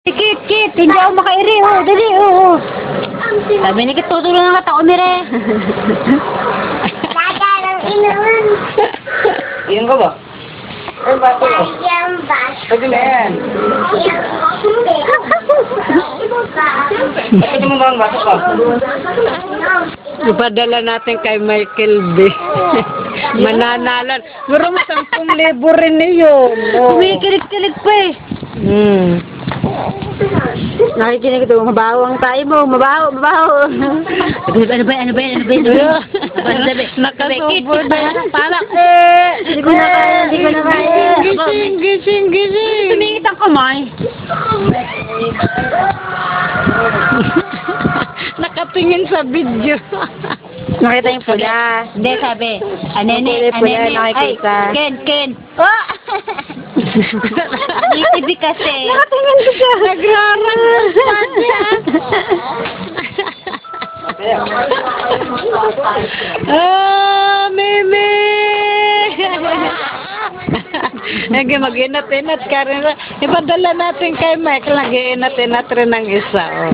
Kit, hindi ako makairi, oh, dali, oh. Sabi ni Kit, tutulong ang katao ni Re. Dadarang inuun. Iyan ka ba? Ay, bato ko. Ayan ba? Pwede na yan. Bakit mo ba ang bato ka? Ipadala natin kay Michael B. Mananalan. Muro mo 10,000 rin niyo. Kumikilig-kilig pa eh. Nakikinig ito, mabaho ang tayo mo, mabaho. Ano ba? Nakasubod na. Parang, hindi ko na kaya. Gising. Tumingit ang kamay. Nakatingin sa video. Nakita yung pula. Hindi, sabi. Anene. Ay, Ken. Oh! TV kasi. Nakatingin siya. Nagrarang. Meme! Mag-inat-inat ka rin. Ipadala natin kay Mike. Nag-inat-inat rin ng isa. Oh.